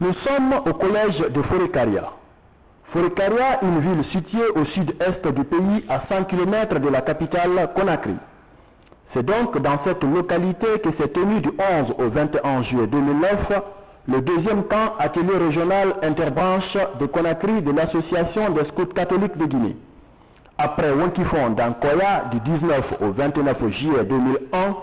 Nous sommes au collège de Forêt-Karia. Forêt-Karia, une ville située au sud-est du pays à 100 km de la capitale Conakry. C'est donc dans cette localité que s'est tenu du 11 au 21 juillet 2009 le deuxième camp atelier régional interbranche de Conakry de l'association des scouts catholiques de Guinée. Après Wonkifon d'Ankoya du 19 au 29 juillet 2001,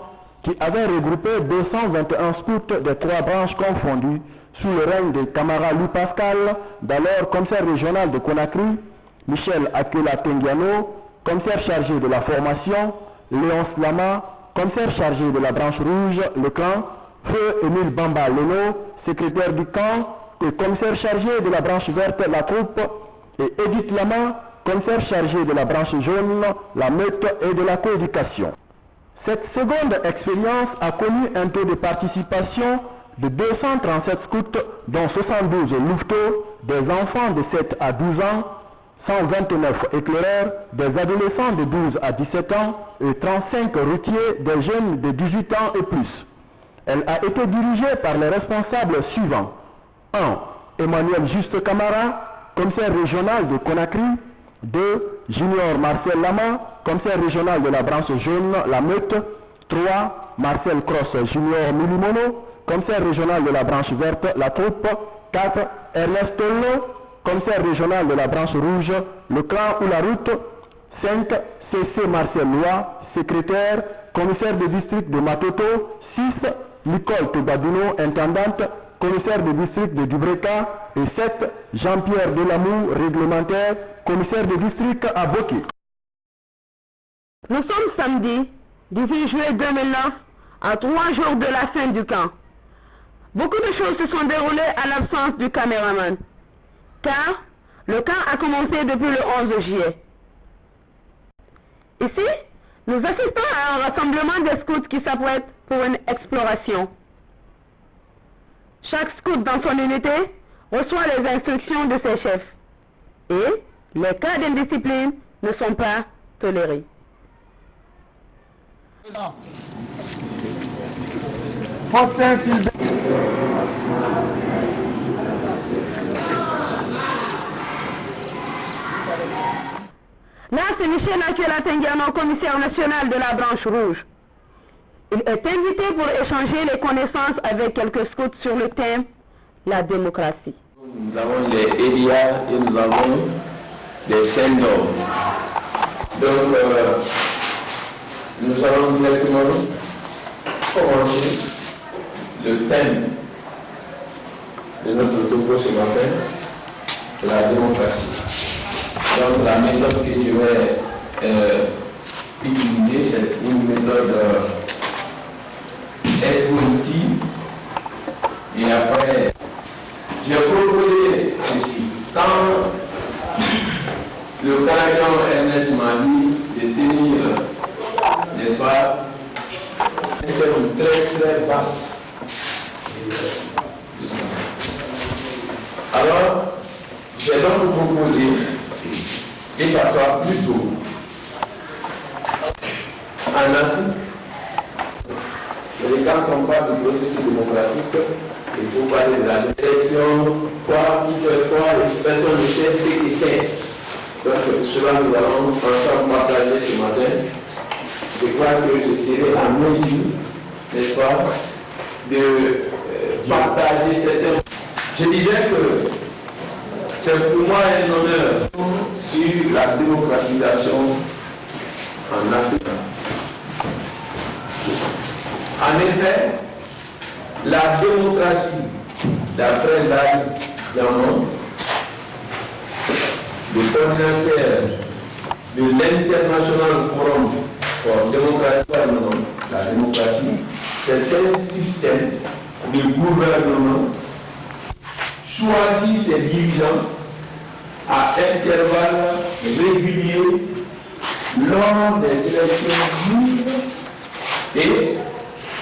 qui avait regroupé 221 scouts des trois branches confondues sous le règne de Camara Louis Pascal, d'alors commissaire régional de Conakry, Michel Akela Tengiano, commissaire chargé de la formation, Léon Slama, commissaire chargé de la branche rouge, le clan, Feu Émile Bamba Leno, secrétaire du camp, et commissaire chargé de la branche verte, la troupe, et Edith Lama, commissaire chargé de la branche jaune, la meute et de la coéducation. Cette seconde expérience a connu un taux de participation de 237 scouts, dont 72 louveteaux, des enfants de 7 à 12 ans, 129 éclaireurs, des adolescents de 12 à 17 ans et 35 routiers, des jeunes de 18 ans et plus. Elle a été dirigée par les responsables suivants. 1. Emmanuel Juste Camara, commissaire régional de Conakry. 2. Junior Marcel Lama, commissaire régional de la branche jaune, la meute. 3. Marcel Cross Junior Milimono, commissaire régional de la branche verte, la troupe. 4. Ernest Tollo, commissaire régional de la branche rouge, le clan ou la route. 5. C.C. Marcel Lois, secrétaire, commissaire de district de Matoto. 6. Nicole Tobaduno, intendante, commissaire de district de Dubreka. Et 7. Jean-Pierre Delamour, réglementaire, commissaire de district à Boké. Nous sommes samedi 18 juillet 2009, à 3 jours de la fin du camp. Beaucoup de choses se sont déroulées à l'absence du caméraman, car le camp a commencé depuis le 11 juillet. Ici, nous assistons à un rassemblement des scouts qui s'apprêtent pour une exploration. Chaque scout dans son unité reçoit les instructions de ses chefs et les cas d'indiscipline ne sont pas tolérés. Là, c'est Michel Akela Tengiano, commissaire national de la branche rouge. Il est invité pour échanger les connaissances avec quelques scouts sur le thème « La démocratie ». Nous avons les EDIA et nous avons les SENDOR. Donc, nous allons directement commencer le thème de notre topo ce matin, la démocratie. Donc, la méthode que je vais utiliser, c'est une méthode expositive. Et après, j'ai proposé ceci. Quand le Canadien Ernest m'a dit de tenir, n'est-ce pas, c'est une très vaste. Alors, j'ai donc proposé que ça soit plutôt en Afrique. Et quand on parle du processus démocratique, il faut parler de la élection, quoi, qui fait quoi, les personnes de chef et c'est. Donc, cela nous allons ensemble partager ce matin. Je crois que je serai en mesure, n'est-ce pas, de partager cette. Je disais que c'est pour moi un honneur sur la démocratisation en Afrique. En effet, la démocratie, d'après l'Aïe Diamant, le coordinateur de l'International Forum pour démocratie, la démocratie, c'est un système de gouvernement choisit ses dirigeants à intervalles réguliers lors des élections libres et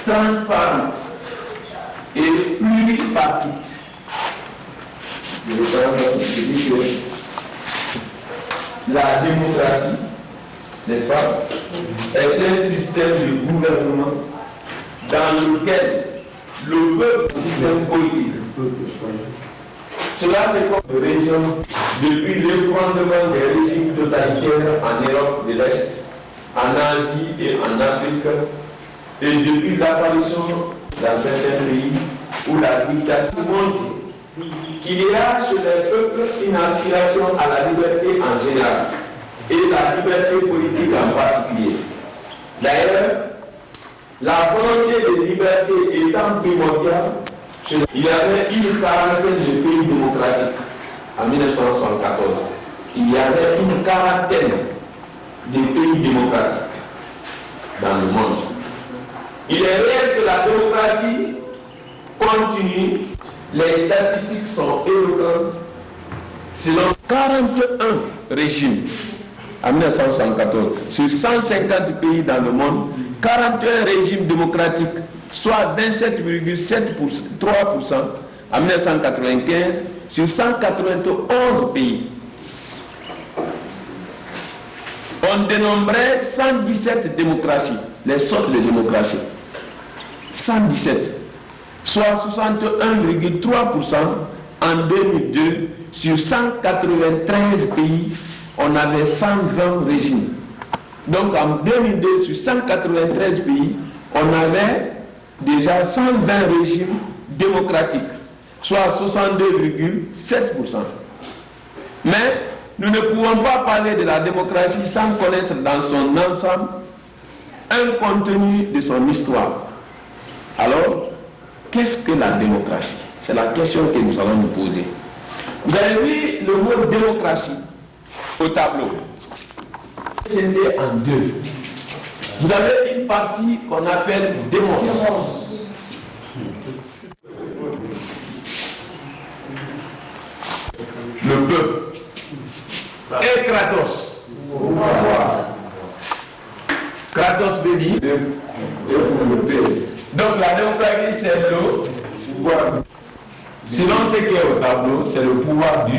transparentes et pluripartites. Je dis que la démocratie, n'est-ce pas, est un système de gouvernement dans lequel le peuple, système politique, Cela c'est comme de région depuis l'effondrement des régimes totalitaires en Europe de l'Est, en Asie et en Afrique, et depuis l'apparition dans certains pays où la dictature monte, qu'il y a chez les peuples une aspiration à la liberté en général et la liberté politique en particulier. D'ailleurs, la volonté de liberté étant primordiale, il y avait une quarantaine de pays démocratiques en 1974. Il y avait une quarantaine de pays démocratiques dans le monde. Il est réel que la démocratie continue, les statistiques sont éloquentes. Selon 41 régimes en 1974, sur 150 pays dans le monde, 41 régimes démocratiques, soit 27,3% en 1995, sur 191 pays. On dénombrait 117 démocraties, les sortes de démocraties. 117, soit 61,3% en 2002, sur 193 pays, on avait 120 régimes. Donc en 2002, sur 193 pays, on avait déjà 120 régimes démocratiques, soit 62,7%. Mais nous ne pouvons pas parler de la démocratie sans connaître dans son ensemble un contenu de son histoire. Alors, qu'est-ce que la démocratie? C'est la question que nous allons nous poser. Vous avez vu le mot démocratie au tableau. C'est scindé en deux. Vous avez une partie qu'on appelle démocratie. Le peuple. Et Kratos. Kratos béni. Donc la démocratie c'est le pouvoir. Sinon ce qui est au tableau, c'est le pouvoir du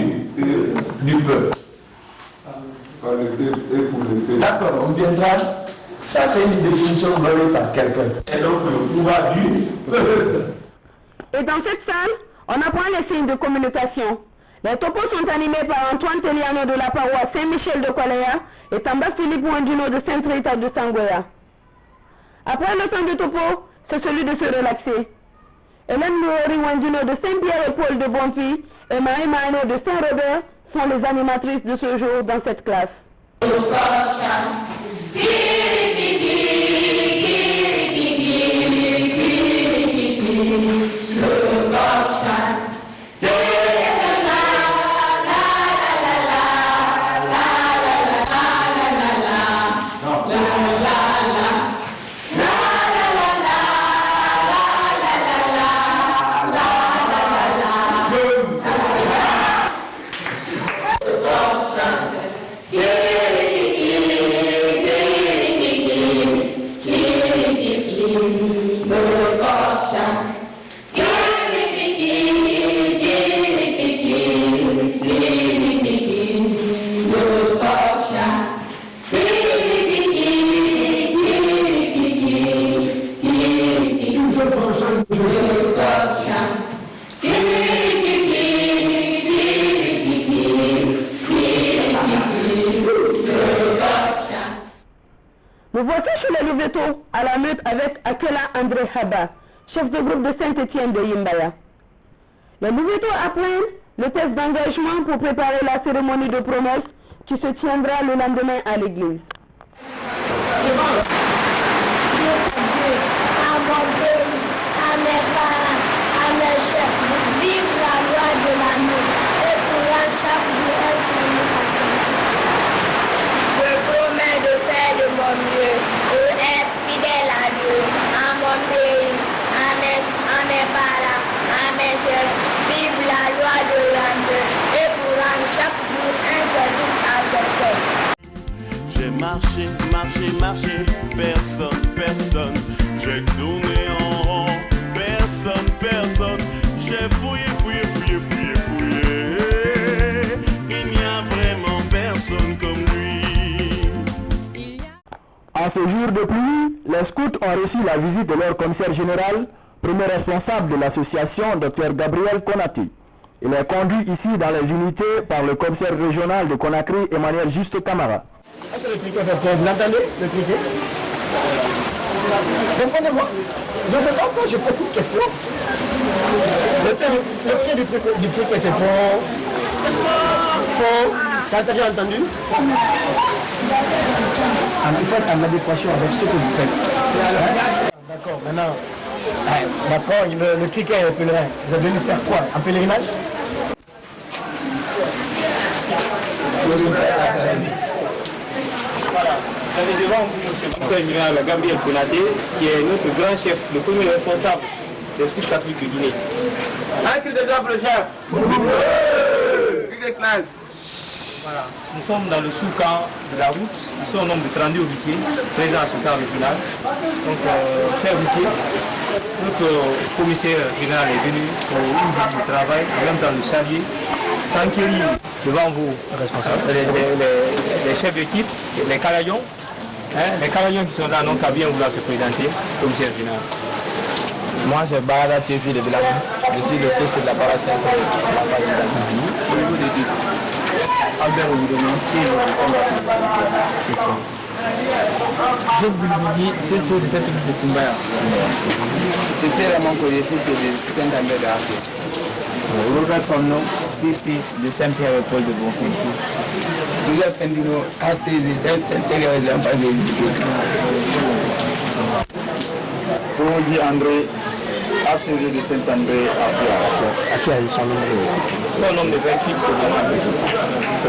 peuple. D'accord, on viendra. Ça c'est une définition donnée par quelqu'un. Et donc le pouvoir du peuple. Et dans cette salle, on apprend les signes de communication. Les topos sont animés par Antoine Teliano de la paroisse Saint-Michel de Kwaleya et Tamba Philippe Wandino de Saint-Rita de Sangoya. Après le temps de topo, c'est celui de se relaxer. Hélène Mouri Wandino de Saint-Pierre et Paul de Bonfi et Marie Maino de Saint-Robert sont les animatrices de ce jour dans cette classe. Nous voici chez les Louveteaux à la meute avec Akela André Haba, chef de groupe de Saint-Étienne de Yimbaya. Les Louveteaux apprennent le test d'engagement pour préparer la cérémonie de promesse qui se tiendra le lendemain à l'église. J'ai marché, personne, j'ai tourné en rond, personne, j'ai fouillé, il n'y a vraiment personne comme lui. À ce jour de pluie, les scouts ont reçu la visite de leur commissaire général, premier responsable de l'association, Dr Gabriel Konati. Il est conduit ici dans les unités par le commissaire régional de Conakry, Emmanuel Juste Camara. Est-ce que le criquet fait peur? Vous l'entendez, le criquet? Répondez-moi. Je ne sais pas pourquoi je pose une question. Le cri du criquet, c'est faux. Faux. T'as déjà entendu? Il faut être en adéquation avec ce que vous faites. D'accord, maintenant. D'accord, le criquet est pèlerin. Vous êtes venu faire quoi? Un pèlerinage? Voilà. Vous avez devant vous, M. Général Gabriel Konaté, qui est notre grand chef, le premier responsable des scouts catholiques de Guinée. Un cri d'exemple, le chef. Voilà. Nous sommes dans le sous-camp de la route. Nous sommes au nombre de 32 routiers présents à ce camp régional. Donc, chers routiers, notre commissaire général est venu pour une visite de travail, en même temps le saluer, s'enquérir devant vous, les chefs d'équipe, les calaillons. Les calaillons qui sont là n'ont qu'à bien vouloir se présenter, commissaire général. Moi, c'est Barada Tiefi de Belaman. Je suis le CC de la Barada 5. Au niveau des deux. Albert Ouidono, qui est le je vous le dis, c'est de cette ville de Simbaya. C'est vraiment connu, c'est de Saint-André d'Afrique. Robert Somno, Sissi de Saint-Pierre-et-Paul de Bonfoutou. Joseph Pendino, ACD de Saint-Pierre de l'Empire. Rodi André, ACD de Saint-André à son nombre de 28, c'est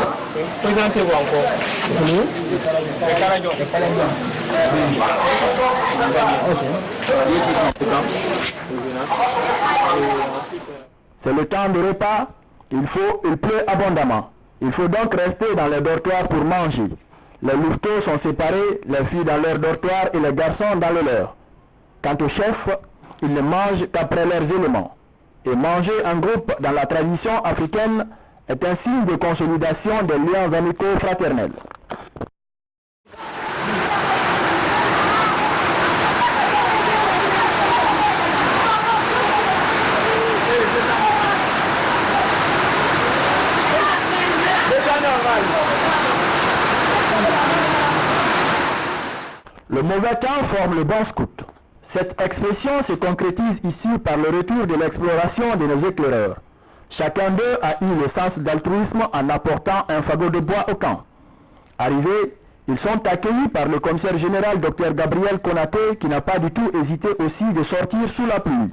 bon. Présentez-vous encore. C'est le temps de repas. Il pleut abondamment. Il faut donc rester dans les dortoirs pour manger. Les louveteaux sont séparés, les filles dans leur dortoir et les garçons dans le leur. Quant au chef, ils ne mangent qu'après leurs éléments. Et manger en groupe dans la tradition africaine est un signe de consolidation des liens amicaux fraternels. Le mauvais temps forme le bon scout. Cette expression se concrétise ici par le retour de l'exploration de nos éclaireurs. Chacun d'eux a eu le sens d'altruisme en apportant un fagot de bois au camp. Arrivés, ils sont accueillis par le commissaire général Dr Gabriel Konaté qui n'a pas du tout hésité aussi de sortir sous la pluie.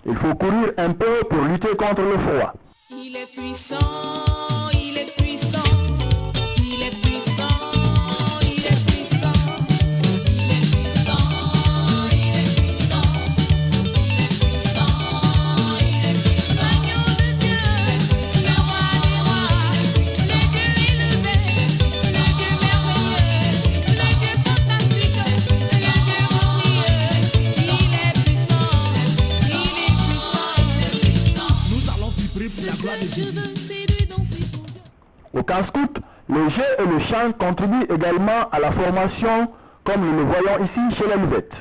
Il faut courir un peu pour lutter contre le froid. Il est puissant, il est puissant, il est puissant, il est puissant, il est puissant, il est puissant, il est puissant, il est puissant. L'agneau de Dieu, le roi des rois, le Dieu élevé, le Dieu merveilleux, le Dieu fantastique, le Dieu glorieux. Il est puissant, il est puissant. Nous allons vibrer pour la gloire de Jésus. Au camp scout, le jeu et le chant contribuent également à la formation, comme nous le voyons ici chez les Louvettes.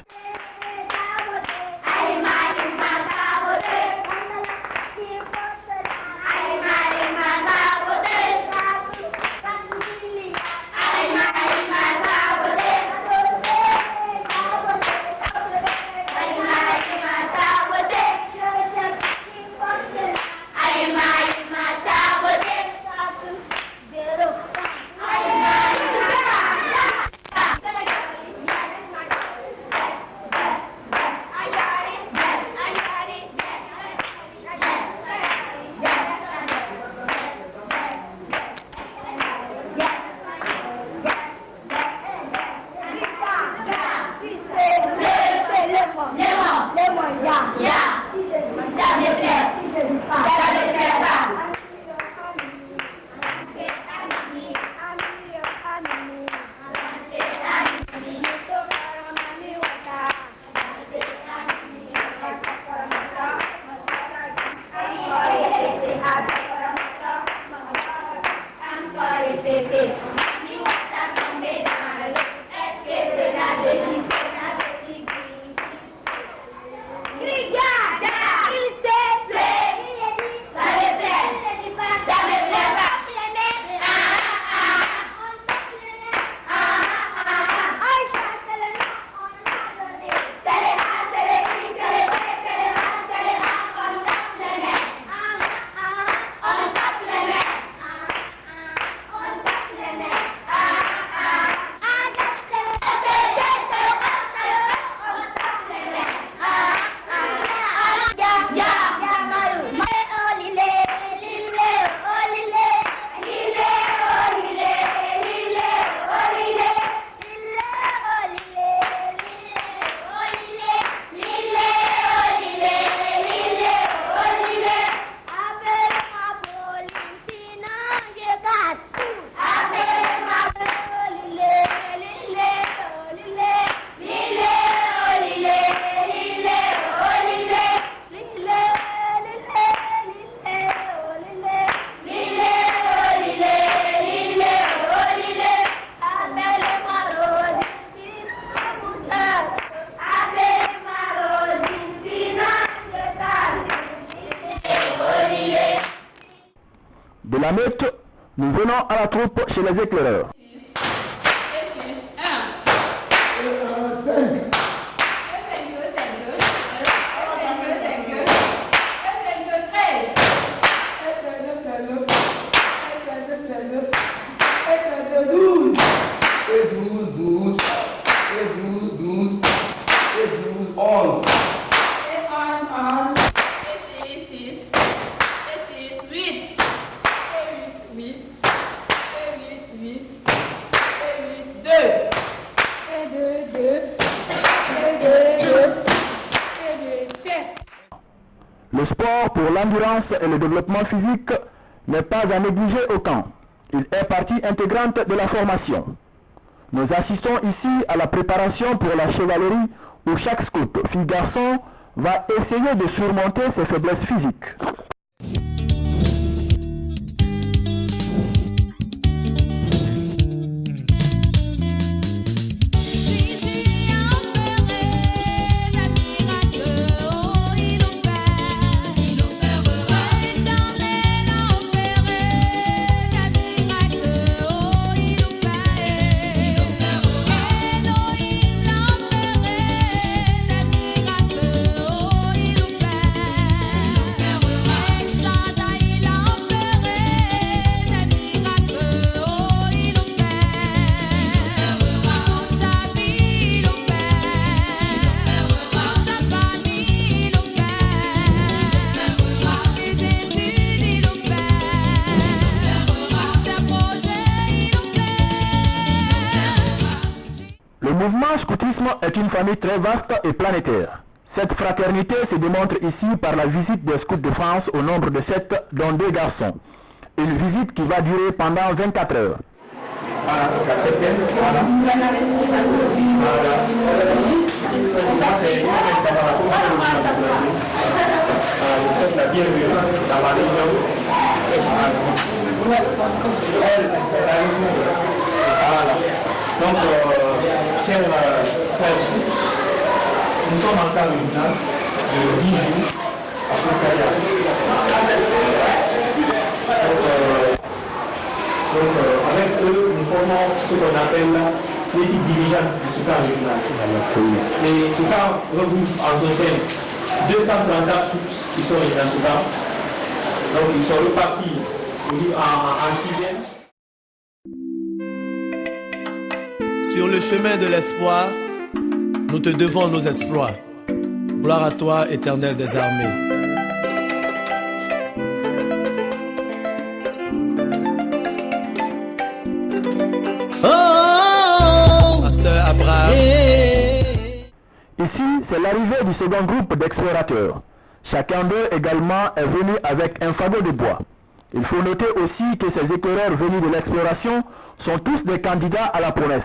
La meute, nous venons à la troupe chez les éclaireurs. Le sport pour l'endurance et le développement physique n'est pas à négliger au camp. Il est partie intégrante de la formation. Nous assistons ici à la préparation pour la chevalerie où chaque scout, fille-garçon, va essayer de surmonter ses faiblesses physiques. Le mouvement scoutisme est une famille très vaste et planétaire. Cette fraternité se démontre ici par la visite des scouts de France au nombre de 7, dont 2 garçons. Une visite qui va durer pendant 24 heures. Donc, chers frères, nous sommes en cas original de 10 jours à Foucaria. Donc, avec eux, nous formons ce qu'on appelle l'équipe dirigeante du Soudan original. Et Soudan regroupe en son sein 234 troupes qui sont dans Soudan. Donc, ils sont repartis en 6e. Sur le chemin de l'espoir, nous te devons nos exploits. Gloire à toi, Éternel des armées. Pasteur Abraham. Ici, c'est l'arrivée du second groupe d'explorateurs. Chacun d'eux également est venu avec un fagot de bois. Il faut noter aussi que ces éclaireurs venus de l'exploration sont tous des candidats à la promesse.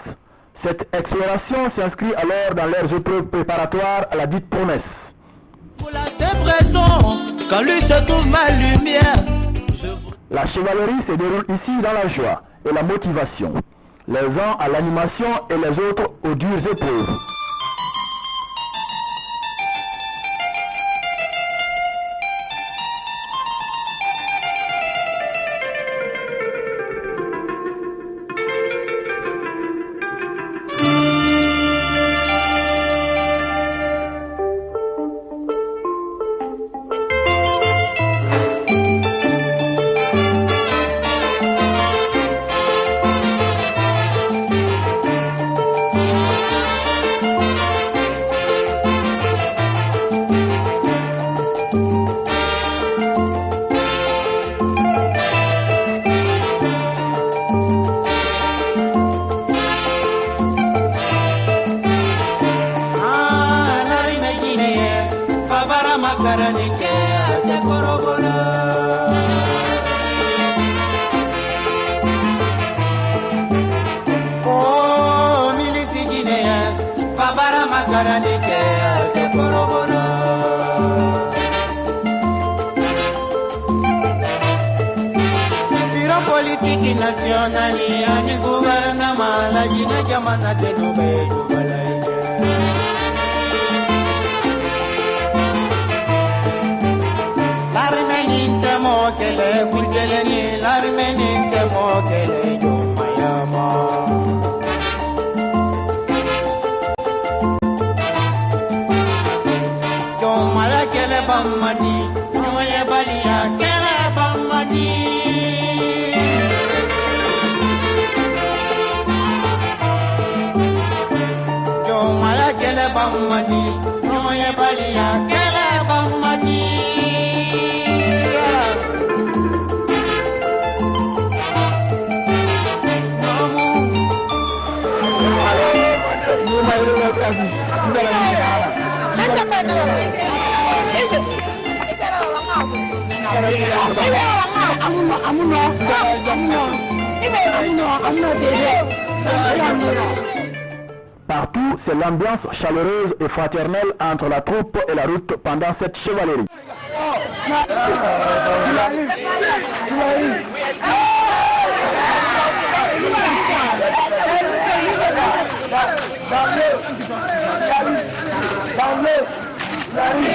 Cette exploration s'inscrit alors dans leurs épreuves préparatoires à la dite promesse. Pour la simple raison, quand lui se trouve ma lumière. La chevalerie se déroule ici dans la joie et la motivation. Les uns à l'animation et les autres aux dures épreuves. Politique nationale, ani gouvernement, la jina jamana de nobe dubalai. L'armée n'intemo que le bulgare, l'armée bamani, nyoye balia kele bamani. Yo maya kele bamani, nyoye balia kele bamani. Partout, c'est l'ambiance chaleureuse et fraternelle entre la troupe et la route pendant cette chevalerie. Dans le